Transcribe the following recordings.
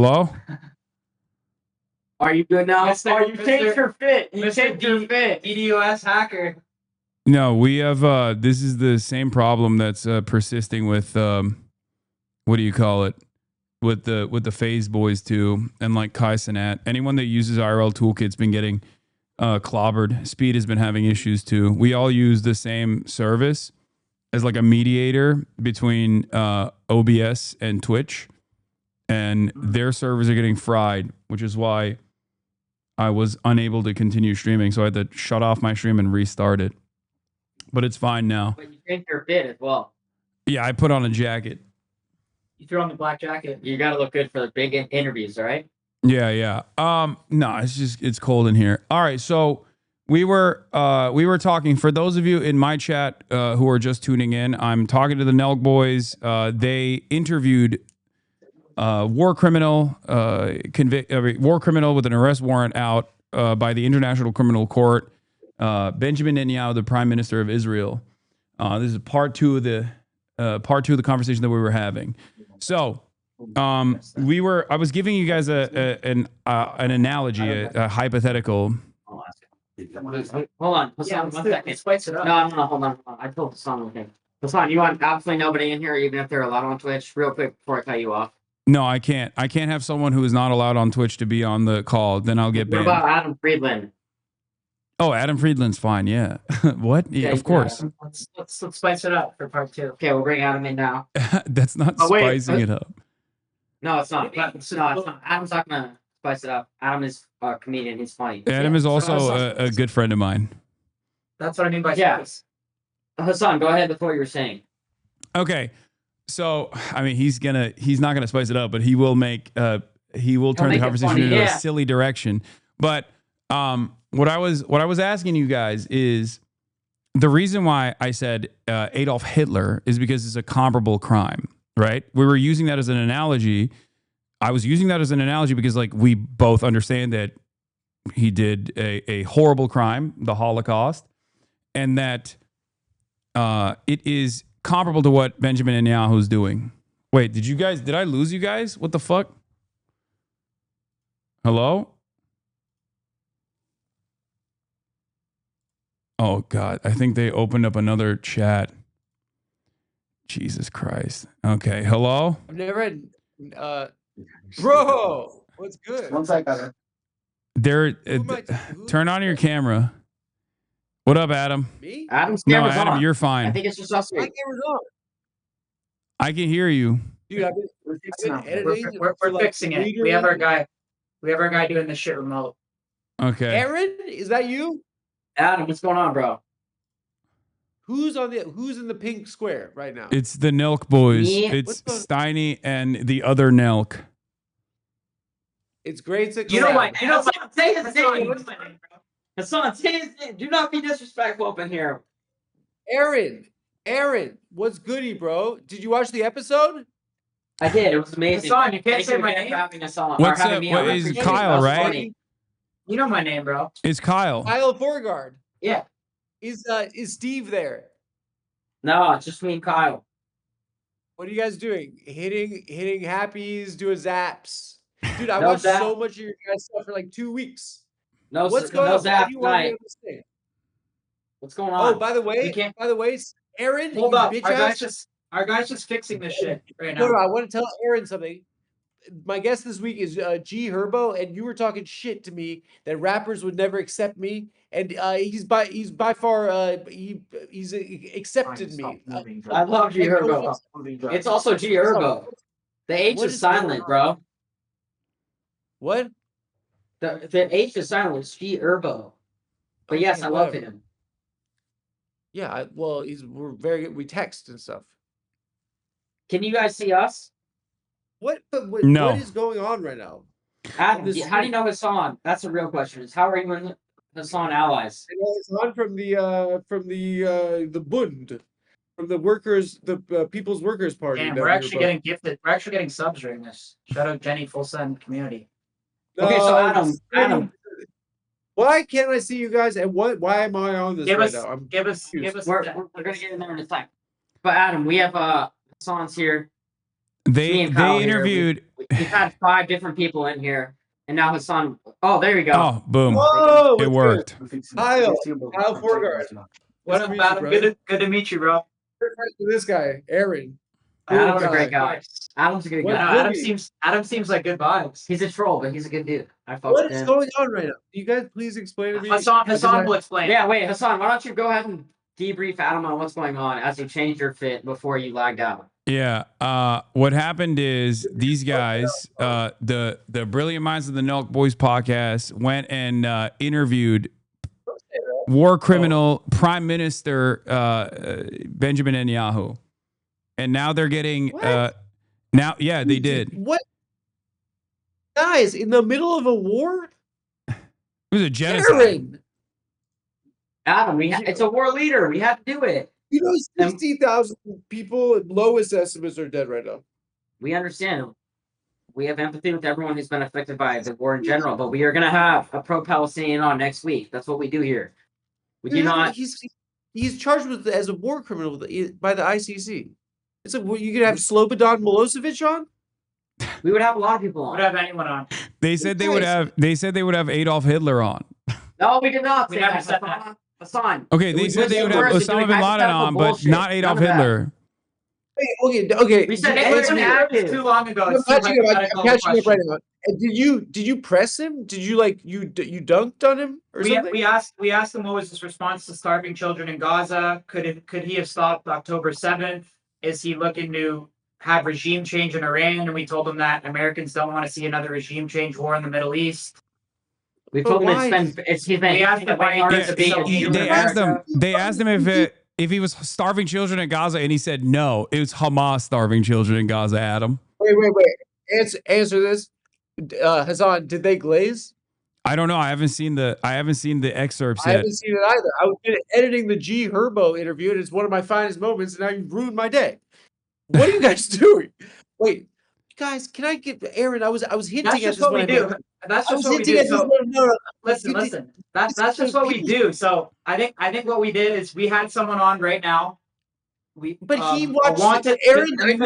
Hello? Are you good now? Mr. You changed your fit. You changed your fit. DDoS hacker. No, we have this is the same problem that's persisting with what do you call it? With the Phase Boys too, and like Kai Cenat. Anyone that uses IRL Toolkit's been getting clobbered. Speed has been having issues too. We all use the same service as like a mediator between OBS and Twitch, and their servers are getting fried, which is why I was unable to continue streaming. So I had to shut off my stream and restart it. But it's fine now. But you changed your fit as well. Yeah, I put on a jacket. You threw on the black jacket. You got to look good for the big interviews, all right? Yeah. No, it's cold in here. All right, so we were talking, for those of you in my chat who are just tuning in, I'm talking to the Nelk boys. They interviewed war criminal with an arrest warrant out by the International Criminal Court, Benjamin Netanyahu, the Prime Minister of Israel. This is part two of the conversation that we were having. So I was giving you guys an analogy, a hypothetical. Hold on. Hasan, 1 second. Spice it up. No, hold on. I told Hasan one thing. Hasan, you want absolutely nobody in here, even if they're allowed on Twitch? Real quick before I cut you off. No, I can't. I can't have someone who is not allowed on Twitch to be on the call. Then I'll get banned. What about Adam Friedland? Oh, Adam Friedland's fine. Yeah. What? Yeah, of course. Let's spice it up for part 2. Okay, we'll bring Adam in now. That's not spicing it up. No, it's not. It's not. Adam's not gonna spice it up. Adam is a comedian. He's funny. Adam is also a good friend of mine. That's what I mean by spice. Hasan, go ahead with what you were saying. Okay. So, I mean, he's not gonna spice it up, but he will turn the conversation into a silly direction. But what I was asking you guys is, the reason why I said Adolf Hitler is because it's a comparable crime, right? We were using that as an analogy. I was using that as an analogy because, like, we both understand that he did a horrible crime, the Holocaust, and that it is comparable to what Benjamin Netanyahu is doing. Wait, did I lose you guys? What the fuck? Hello? Oh, God. I think they opened up another chat. Jesus Christ. Okay. Hello? I've never had... bro! What's good? One second. Turn on your camera. What up, Adam? Me? Adam's No, camera's Adam, on. you're I fine. think it's just us My three. camera's on. I can hear you. Dude, I've been editing. We're for fixing it. We have our guy doing this shit remote. Okay. Aaron, is that you? Adam, what's going on, bro? Who's in the pink square right now? It's the Nelk boys. Me? It's Steiny and the other Nelk. It's great to Say his name. Hasan, say his name. Do not be disrespectful up in here. Aaron, what's goody, bro? Did you watch the episode? I did. It was amazing. Hasan, you can't Thank say you my again name. for having us on. What's or having up? me What on. I is appreciate it. Kyle, That was right? funny. You know my name, bro. It's Kyle. Kyle Forgard. Yeah. Is Steve there? No, it's just me and Kyle. What are you guys doing? Hitting happies, doing zaps. Dude, I No watched zap. so much of your guys' stuff for like 2 weeks. No, What's no going on? zap Why do you want me tonight. to understand? What's going on? Oh, by the way, Aaron, Hold you up. bitch ass. Our guy's just fixing this shit right No, now. I want to tell Aaron something. My guest this week is G Herbo, and you were talking shit to me that rappers would never accept me, and he's by far he's accepted me. I love G Herbo. It's also G Herbo. The H What is is silent, bro. What? The H is silent. It's G Herbo. But yes, I love him. Yeah, we're very good. We text and stuff. Can you guys see us? No. What is going on right now? How do you know Hasan? That's a real question. How are you and Hasan allies? It's on from the Bund, from the workers, the People's Workers Party. Damn, we're actually getting gifted. We're actually getting subs during this. Shout out Jenny, Full Send community. Okay, so Adam. Why can't I see you guys? And why am I on this now? Give us. We're gonna get in there in a sec. But Adam, we have Hasan's here. Me and Kyle they here, interviewed. We've had 5 different people in here, and now Hasan. Oh, there you go. Oh, boom! Whoa, It what's worked. good? Kyle Forgard. What Nice to up, meet you, Adam? brother. Good to meet you, bro. You're friends with this guy, Aaron. Adam's a Cool great guy. Adam's a good What- guy. Adam seems like good vibes. He's a troll, but he's a good dude. I fuck What with is him. going on right now? You guys please explain to me. Hasan will explain. Yeah, wait, Hasan, why don't you go ahead and debrief Adam on what's going on as you changed your fit before you lagged out? Yeah. What happened is these guys, the Brilliant Minds of the Nelk Boys podcast, went and interviewed war criminal Prime Minister Benjamin Netanyahu, and now they're getting they did. What? Guys, in the middle of a war? It was a genocide. Aaron, Adam, it's a war leader. We had to do it. you know 60,000 people, lowest estimates are dead right now. We understand. We have empathy with everyone who's been affected by the war in general, but we are going to have a pro-Palestinian on next week. That's what we do here. We do not. He's charged with as a war criminal by the ICC. It's a you could have Slobodan Milosevic on. We would have a lot of people on. Would have anyone on? They said they would have. They said they would have Adolf Hitler on. No, we did not. We say never that. said that. Hasan. Okay, they said they would have Osama bin Laden on, but not Adolf Hitler. Okay. We said It Hitler was too long ago. I'm It's too catching hypothetical up right now. And did you press him? Did you you dunked on him or something? We asked him what was his response to starving children in Gaza. Could he have stopped October 7th? Is he looking to have regime change in Iran? And we told him that Americans don't want to see another regime change war in the Middle East. We told him We asked him why he wanted to be a leader in America. They asked him if he was starving children in Gaza, and he said no. It was Hamas starving children in Gaza. Adam. Wait. Answer this. Hasan, did they glaze? I don't know. I haven't seen the excerpts I yet. haven't seen it either. I was editing the G Herbo interview, and it's one of my finest moments, and now you've ruined my day. What are you guys doing? Wait, guys, can I get Aaron? I was hinting That's at just this what when we I do. met- That's I was just what we hinting do. at this So when no. listen. That's just what we do. So I think what we did is we had someone on right now. But he a watched wanted. Aaron. Let me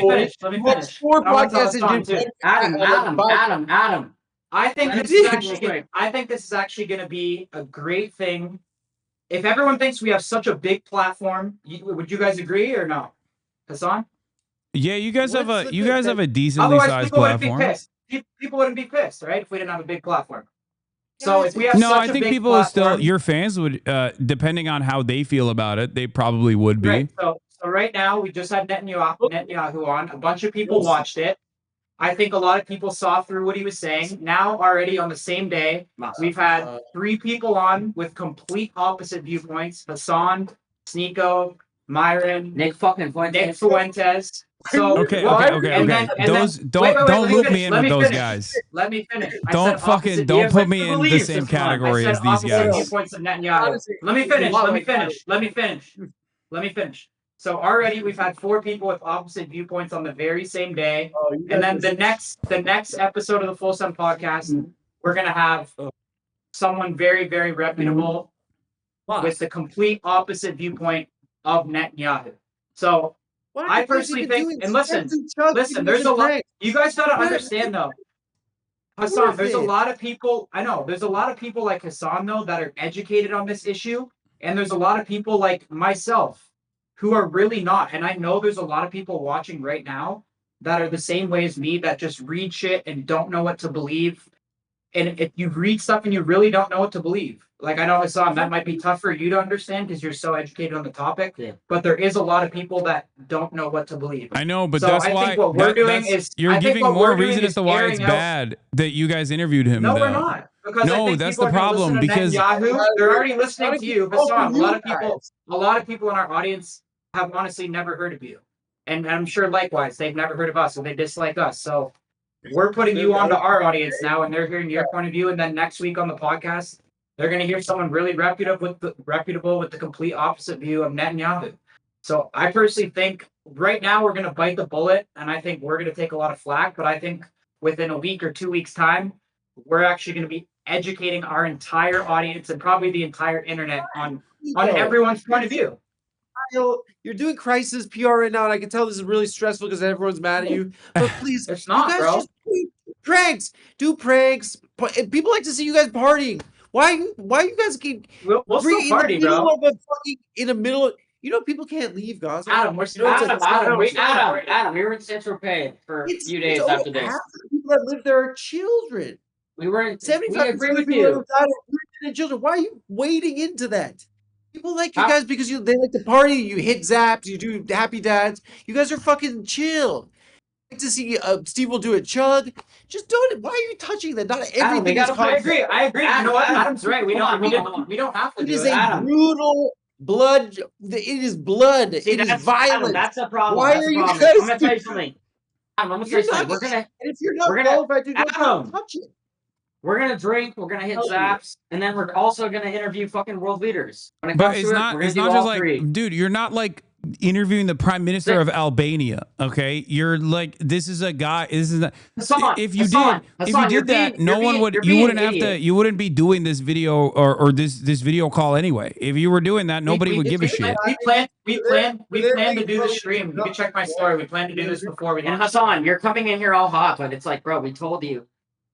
finish. Let me finish. Four I want to tell podcasts Hasan and too. did Adam. I think I this did. is actually going to be a great thing. If everyone thinks we have such a big platform, would you guys agree or no, Hasan? Yeah, you guys have What's a the decently Otherwise, sized people wouldn't be platform. pissed. People wouldn't be pissed, right? If we didn't have a big platform. So if we have No, such I a think big people will platform, your fans would, depending on how they feel about it, they probably would be. right? So right now we just had Netanyahu on. A bunch of people watched it. I think a lot of people saw through what he was saying. Now, already on the same day, we've had 3 people on with complete opposite viewpoints: Hasan, Sneeko, Myron, Nick Fuentes. So Okay. Don't loop me in with those guys. Let me finish. Don't put me in the same category as these guys. Viewpoints of Netanyahu. Let me finish. So already we've had 4 people with opposite viewpoints on the very same day. And then the next episode of the Full Sun podcast, we're gonna have someone very, very reputable with the complete opposite viewpoint of Netanyahu. So I personally think, and listen, there's a lot. You guys gotta understand though, Hasan. There's a lot of people. I know there's a lot of people like Hasan though that are educated on this issue, and there's a lot of people like myself who are really not. And I know there's a lot of people watching right now that are the same way as me, that just read shit and don't know what to believe. And if you read stuff and you really don't know what to believe, like I know Hasan, that might be tough for you to understand because you're so educated on the topic. Yeah. But there is a lot of people that don't know what to believe. I know, but So that's I why think what we're doing is you're I think giving what more we're doing reason as is to why it's airing out- bad that you guys interviewed him. No, though. we're not. Because No, I think that's people the are gonna problem, listen to because- Netanyahu, they're already listening to you, Hasan. You A lot of people in our audience have honestly never heard of you, and I'm sure likewise they've never heard of us, so they dislike us. So we're putting you onto our audience now, and they're hearing your point of view. And then next week on the podcast, they're going to hear someone really reputable with the complete opposite view of Netanyahu. So I personally think right now we're going to bite the bullet, and I think we're going to take a lot of flack. But I think within a week or 2 weeks' time, we're actually going to be educating our entire audience and probably the entire internet on everyone's point of view. You're doing crisis PR right now, and I can tell this is really stressful because everyone's mad at you. But please, It's not, you guys bro. just do pranks. And people like to see you guys partying. Why you guys keep We'll still in party, the middle bro. of a fucking in the middle of, people can't leave Gaza. Adam, we're You know, it's Adam, we were in Central Pay for a few days after this. half the people that live there are children. We were in. 75% We of agree the with people that you. have died are women and children. Why are you wading into that? People like you guys because they like to party. You hit zaps. You do happy dads. You guys are fucking chill. I like to see Steve will do a chug. Just do it. Why are you touching that? Not everything is I agree. I agree. You know what? Adam's right. We don't have to It do is it. a brutal blood. It is blood. See, It is that's, violent. Adam, that's the problem. Why That's are the you problem. guys I'm gonna tell you something. Adam, I'm gonna tell you something. We're gonna. And if you're not we're gonna- qualified to don't Adam. touch it. We're gonna drink. We're gonna hit zaps, and then we're also gonna interview fucking world leaders. When it But comes it's to not. it, we're gonna It's do not all just like, three. dude. You're not like interviewing the prime minister of Albania. Okay, you're like, this is a guy. This is a, Hassan, if you Hassan, did Hassan, you're that, being- no you're one being- would. you're You being wouldn't an have to. idiot. You wouldn't be doing this video or this video call anyway. If you were doing that, nobody would give a shit. We plan to do the stream. You can check my story. We plan to do this before we. And Hassan, you're coming in here all hot, but it's like, bro, we told you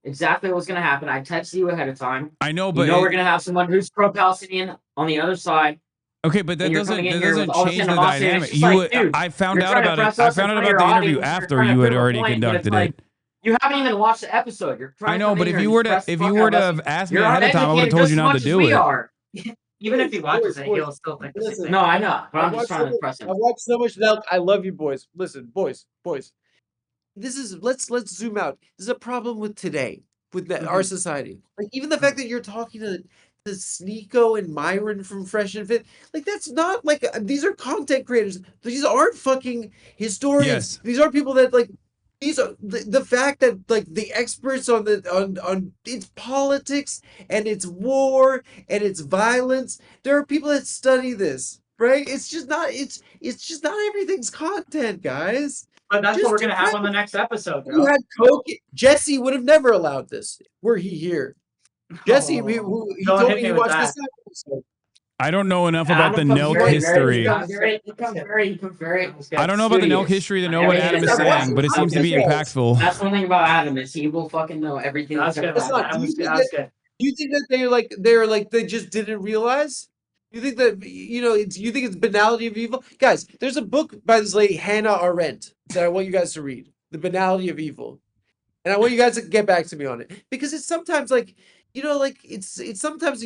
exactly what was gonna happen. I texted you ahead of time. I know, but we're gonna have someone who's pro-Palestinian on the other side. okay, but that and you're doesn't coming in here with all this change the animosity, and dynamic. it's just like, dude, I found you're out trying to about it. press I us found in out front of about the your interview audience, you're after trying to you had prove a already point, but it's conducted like, it. You haven't even watched the episode. You're trying I know, to but if you were to have asked me you're ahead of time, I would have told you not to do we it. are. Even if he watches it, he'll still think the same Listen, thing. No, I know, but I'm I've just watched trying to so impress him. I've watched so much Nelk. I love you, boys. Listen, boys. This is let's zoom out. This is a problem with today, with our society. Like even the fact that you're talking to Sneeko and Myron from Fresh and Fit, like that's not like these are content creators. These aren't fucking historians. Yes. These are people that like. These are the fact that like the experts on its politics and its war and its violence. There are people that study this, right? It's just not everything's content, guys. But that's Just what we're gonna have do on the next episode, You bro. had Coke. Jesse would have never allowed this were he here. Jesse, he Don't told hit me me he with watched that. this episode. I don't know enough about the Adam comes Nelk very- history. He comes very I don't know about the Nelk studious. history to know what Everything Adam is that's saying, about- but it seems to be That's impactful. That's one thing about Adam is he will fucking know everything. That's good. about not- Adam. do you think That's good. You think that they're like they just didn't realize? You think that you think it's banality of evil? Guys, there's a book by this lady Hannah Arendt that I want you guys to read. The Banality of Evil. And I want you guys to get back to me on it. Because it's sometimes like it's sometimes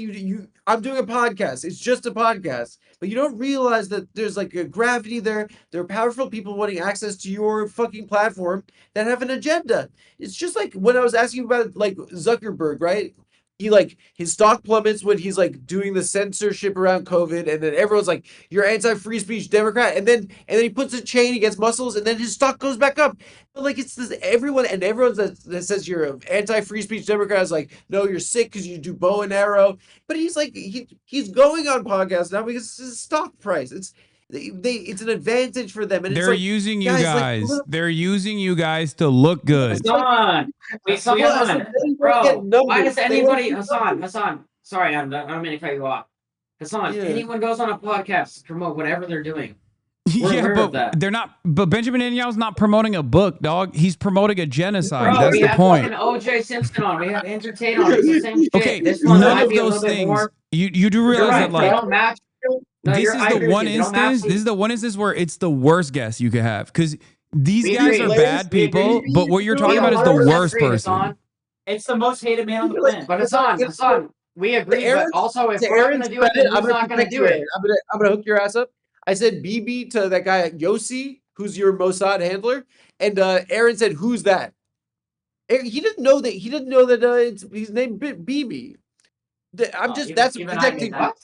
I'm doing a podcast. It's just a podcast. But you don't realize that there's like a gravity there. There are powerful people wanting access to your fucking platform that have an agenda. It's just like when I was asking about like Zuckerberg, right? He like his stock plummets when he's like doing the censorship around COVID, and then everyone's like, "You're anti-free speech Democrat," and then he puts a chain, he gets muscles, and then his stock goes back up. But like it's this everyone that says you're an anti-free speech Democrat is like, "No, you're sick because you do bow and arrow." But he's like he's going on podcasts now because it's his stock price. It's an advantage for them, and They're it's like, using you guys, guys. like, They're using you guys to look good. Hassan, Hassan, bro. Why does anybody, Hassan? Sorry, I don't mean to cut you off. Hassan, Yeah. anyone goes on a podcast to promote whatever they're doing. We're Yeah, aware of but that. they're not. But Benjamin Netanyahu's not promoting a book, dog. He's promoting a genocide. Bro, That's we the have point. fucking O.J. Simpson on. We have Entertain on. It's the same shit. Okay, This one none might of be a those little bit things. more. You do You're realize right. that They like don't match. No, this you're- is I the agree with one you. They don't match instance. these. This is the one instance where it's the worst guess you could have because these We guys agree. are Ladies, bad we agree. people. But what you're We talking about is the 100% worst agree, person. Hassan. It's the most hated man on the planet. But Hassan, we agree. But Aaron's- also, if to we're not Aaron's going to do it, credit, then who's not going to protect do you, it? Aaron. I'm gonna hook your ass up. I said BB to that guy Yossi, who's your Mossad handler, and Aaron said, "Who's that?" He didn't know that. He didn't know that it's his name BB. That's even I protecting. knew that.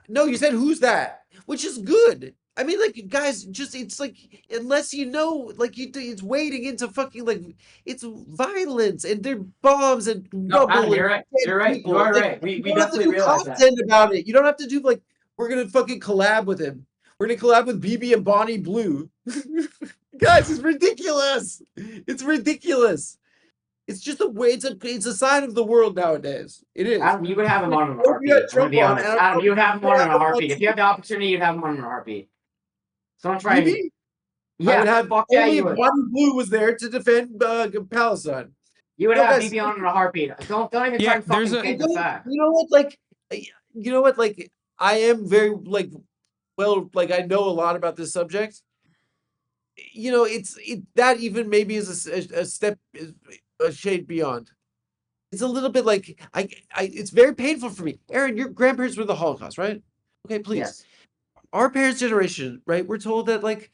No, you said who's that, which is good. I mean, like, guys, just it's like unless you know, like, it's wading into fucking like it's violence and they're bombs and No, Adam, rubble you're and right. dead You're right. people. You are Like, right. We you don't have to definitely do realize that. content about it. You don't have to do like we're gonna fucking collab with him. We're gonna collab with BB and Bonnie Blue. Guys, it's ridiculous. It's ridiculous. It's just a way. It's a sign of the world nowadays. It is. Adam, you would have him on in a Hope heartbeat. you got I'm gonna Trump be on, honest. and Adam, you would have him on in a I'm- heartbeat. If you have the opportunity, you'd have him on in a heartbeat. Someone try and Maybe yeah, I would have fuck yeah, only you if would. Bobby Blue was there to defend Palestine. You would No, have guys, BB on in a heartbeat. Don't even Yeah, try and there's fucking a- fake the fact. You know what? Like, I am very like, well, like I know a lot about this subject. You know, that even maybe is a step, a shade beyond. It's a little bit like it's very painful for me. Aaron, your grandparents were the Holocaust, right? Okay, please. Yes. Our parents' generation, right? We're told that like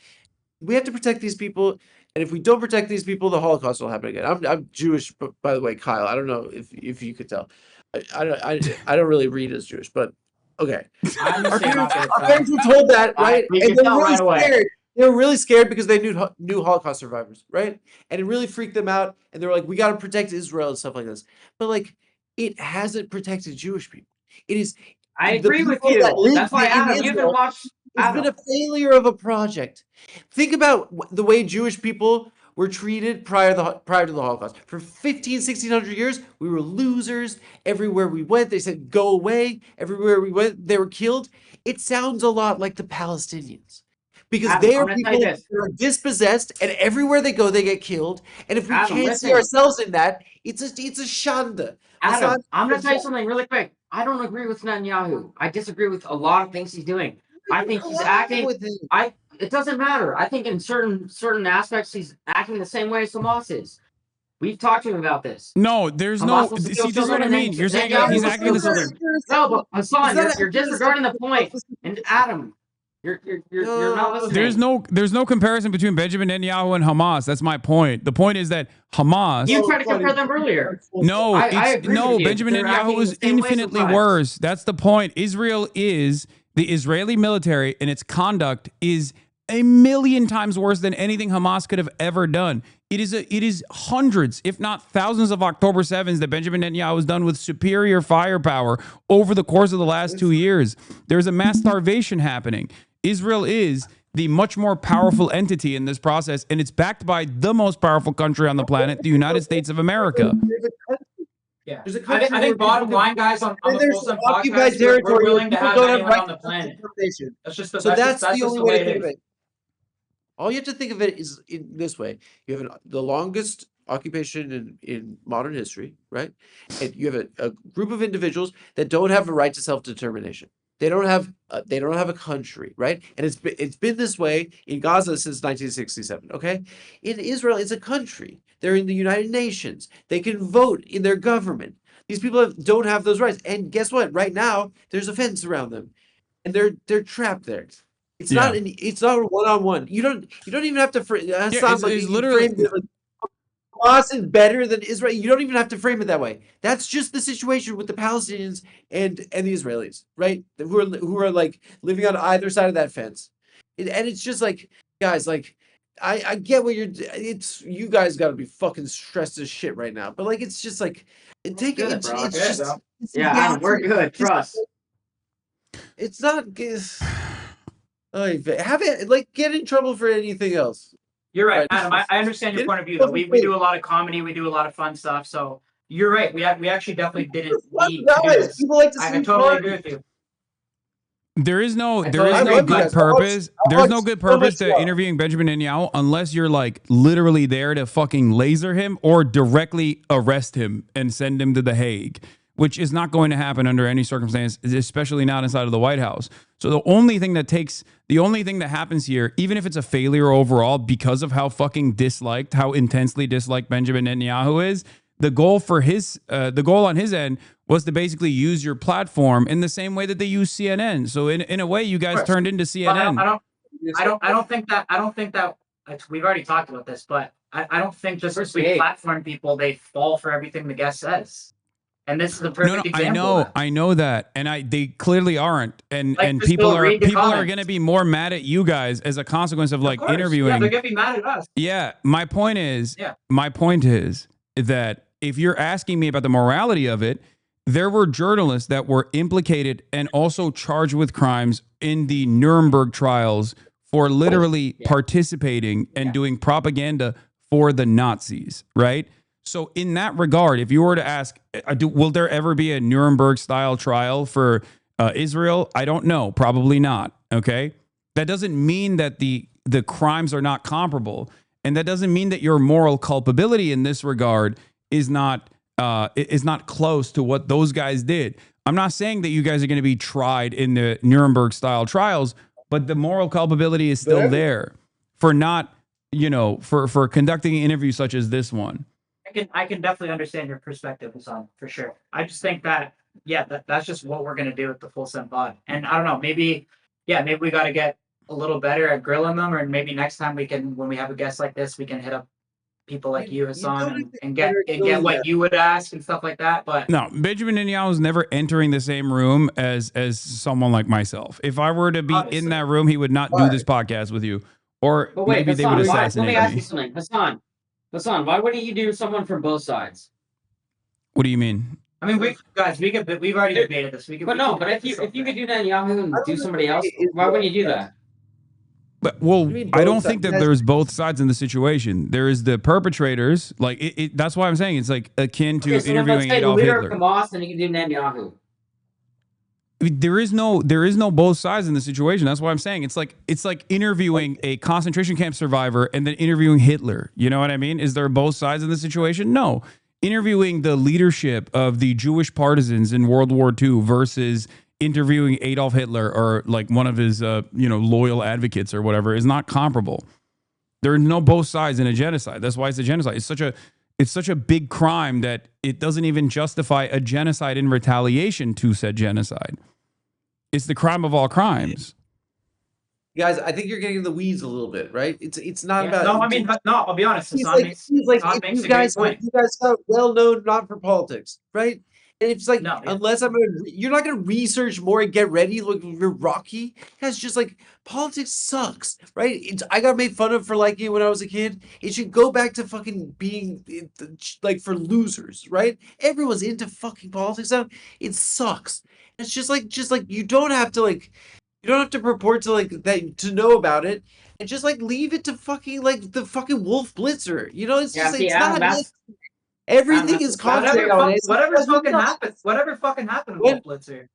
we have to protect these people, and if we don't protect these people, the Holocaust will happen again. I'm Jewish, by the way, Kyle. I don't know if you could tell. I don't really read as Jewish, but okay. I'm Our the same parents, about it, our so- parents were told that, right? we And can they tell were really right away. scared. They were really scared because they knew Holocaust survivors, right? And it really freaked them out. And they were like, "We got to protect Israel and stuff like this." But like, it hasn't protected Jewish people. It is. I the agree with people that you. live That's why, in Adam, you can Israel, watch. It's been a failure of a project. Think about the way Jewish people were treated prior to the Holocaust. For 1600 years, we were losers. Everywhere we went, they said, "Go away." Everywhere we went, they were killed. It sounds a lot like the Palestinians. Because Adam, they I'm are gonna tell people you that this. are dispossessed, and everywhere they go, they get killed. And if we Adam, can't see listen. ourselves in that, it's a shanda. Adam, Hasan, I'm going to tell you something really quick. I don't agree with Netanyahu. I disagree with a lot of things he's doing. I think he's acting. with him. It doesn't matter. I think in certain aspects he's acting the same way as Hamas is. We've talked to him about this. No, there's Hamas no. wants to See, kill this is what I children, mean. and You're then saying Netanyahu he's wants to acting kill the children. No, but Hasan, you're disregarding the point. And Adam, you're not listening. There's no comparison between Benjamin Netanyahu and Hamas. That's my point. The point is that Hamas. You tried to compare them earlier. No, I agree with you. Benjamin They're acting Netanyahu is the same way infinitely sometimes. worse. That's the point. Israel is the Israeli military, and its conduct is a million times worse than anything Hamas could have ever done. It is hundreds, if not thousands, of October 7s that Benjamin Netanyahu has done with superior firepower over the course of the last 2 years. There's a mass starvation happening. Israel is the much more powerful entity in this process, and it's backed by the most powerful country on the planet, the United States of America. Yeah. There's a I country think where bottom people line, guys, on the there's Full Sun occupied podcast, territory we're willing to where have people don't anyone right on the to planet. self-determination. That's just the So that's just the only the way way to it think of is. it. All you have to think of it is in this way: you have the longest occupation in modern history, right? And you have a group of individuals that don't have a right to self-determination. They don't have a country, right? And it's been this way in Gaza since 1967. Okay, in Israel, it's a country. They're in the United Nations. They can vote in their government. These people don't have those rights. And guess what? Right now, there's a fence around them, and they're trapped there. It's not a one-on-one. You don't even have to frame. That sounds like it's you literally. framed it like Hamas is better than Israel. You don't even have to frame it that way. That's just the situation with the Palestinians and the Israelis, right? Who are like living on either side of that fence, and it's just like, guys, like I get what it's you guys got to be fucking stressed as shit right now, but like it's just like take good, it. bro. It's Good, just bro. it's Yeah, Adam, we're nasty. good. Trust. It's not. Have it like get in trouble for anything else. You're right, Right. Adam. I understand your It point of view. Though. doesn't We do a lot of comedy. We do a lot of fun stuff. So you're right. We actually definitely didn't Fun need to do guys. this. People like to I see totally fun. agree with you. There is no I good love you purpose. guys. There's no good So much purpose to love. interviewing Benjamin Netanyahu unless you're like literally there to fucking laser him or directly arrest him and send him to The Hague, which is not going to happen under any circumstance, especially not inside of the White House. So the only thing that happens here, even if it's a failure overall because of how fucking disliked, how intensely disliked Benjamin Netanyahu is, the goal on his end was to basically use your platform in the same way that they use CNN. So in a way, you guys turned into CNN. I don't think that we've already talked about this, but I don't think just because we platform people, they fall for everything the guest says. And this is the perfect example. I know that, and they clearly aren't, and Like, people are read the comments. going to be more mad at you guys as a consequence of like Of course. interviewing. Yeah, they're gonna be mad at us. Yeah, my point is that if you're asking me about the morality of it, there were journalists that were implicated and also charged with crimes in the Nuremberg trials for literally participating and doing propaganda for the Nazis, right? So in that regard, if you were to ask, will there ever be a Nuremberg style trial for Israel? I don't know. Probably not. Okay. That doesn't mean that the crimes are not comparable. And that doesn't mean that your moral culpability in this regard is not close to what those guys did. I'm not saying that you guys are going to be tried in the Nuremberg style trials, but the moral culpability is still there for not, for conducting an interview such as this one. I can definitely understand your perspective, Hasan, for sure. I just think that, that's just what we're going to do with the Full Send Pod. And I don't know, maybe we got to get a little better at grilling them, or maybe next time when we have a guest like this, we can hit up people like you, Hasan, and get what you would ask and stuff like that. But no, Benjamin Netanyahu is never entering the same room as someone like myself. If I were to be in that room, he would not do this podcast with you, or maybe Hasan, they would assassinate me. Let me ask you something, Hasan, why wouldn't you do someone from both sides? What do you mean? I mean, we've already debated this. But if you could do Netanyahu and do somebody else, why wouldn't you do that? But, I don't think that there's both sides in the situation. There is the perpetrators, like that's why I'm saying it's like akin to interviewing Adolf Hitler. Hamas, and you can do Netanyahu. I mean, there is no both sides in the situation. That's why I'm saying it's like interviewing a concentration camp survivor and then interviewing Hitler. You know what I mean? Is there both sides in the situation? No. Interviewing the leadership of the Jewish partisans in World War II versus interviewing Adolf Hitler or like one of his loyal advocates or whatever is not comparable. There are no both sides in a genocide. That's why it's a genocide. It's such a big crime that it doesn't even justify a genocide in retaliation to said genocide. It's the crime of all crimes. Guys, I think you're getting in the weeds a little bit, right? It's not about. No, I mean, no. I'll be honest. He's like, you guys are well known not for politics, right? And it's like, you're not gonna research more and get ready. Look, you're Rocky. That's just like politics sucks, right? I got made fun of for liking it when I was a kid. It should go back to fucking being like for losers, right? Everyone's into fucking politics now. It sucks. It's just like you don't have to purport to like that to know about it, and just like leave it to fucking like the fucking Wolf Blitzer. It's just it's not. Everything is content. Whatever fucking happened to Wolf Blitzer.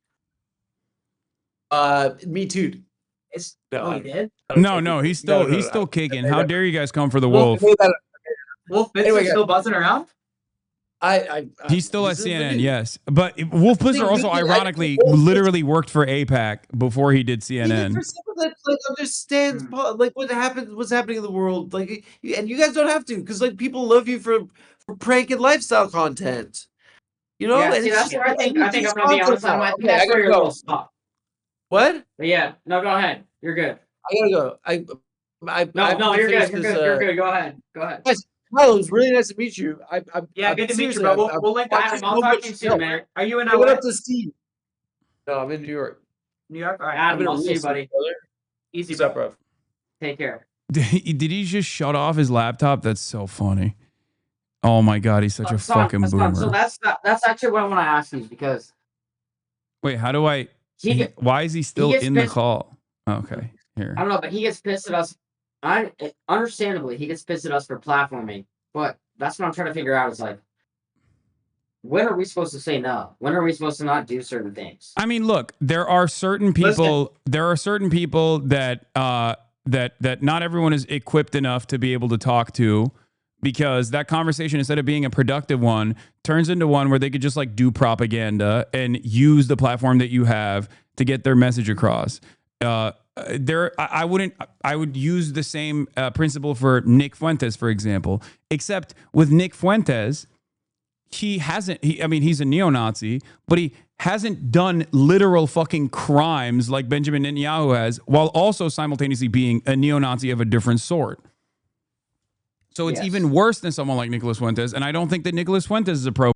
Me too. He did? No, he's still kicking. How dare you guys come for the Wolf? Wolf Blitzer still buzzing around? He's still at CNN, yes. But Wolf Blitzer also, ironically, literally worked for AIPAC before he did CNN. For someone that understands what's happening in the world, and you guys don't have to, because people love you for prank and lifestyle content. Yeah, see, that's where I think I'm gonna be honest. I think that's where you're gonna stop. What? But yeah, no, go ahead. You're good. I gotta go. No, you're good. You're good. Go ahead. Guys, Kyle, it was really nice to meet you. Good to meet you, bro. We'll link back. I'll talk to you soon, man. Are you in LA? I went up to Steve. No, I'm in New York. New York? All right. Adam, I'll see you, buddy. Easy, bro. Take care. Did he just shut off his laptop? That's so funny. Oh my God, he's such a fucking boomer. So that's actually what I want to ask you because. Wait, how do I? Why is he still in the call? Okay, here. I don't know, but he gets pissed at us. Understandably, he gets pissed at us for platforming, but that's what I'm trying to figure out is like, when are we supposed to say no? When are we supposed to not do certain things? I mean, look, there are certain people. There are certain people that that not everyone is equipped enough to be able to talk to, because that conversation, instead of being a productive one, turns into one where they could just like do propaganda and use the platform that you have to get their message across. I would use the same principle for Nick Fuentes, for example, except with Nick Fuentes, he's a neo-Nazi, but he hasn't done literal fucking crimes like Benjamin Netanyahu has, while also simultaneously being a neo-Nazi of a different sort. So it's even worse than someone like Nicholas Fuentes, and I don't think that Nicholas Fuentes is appropriate.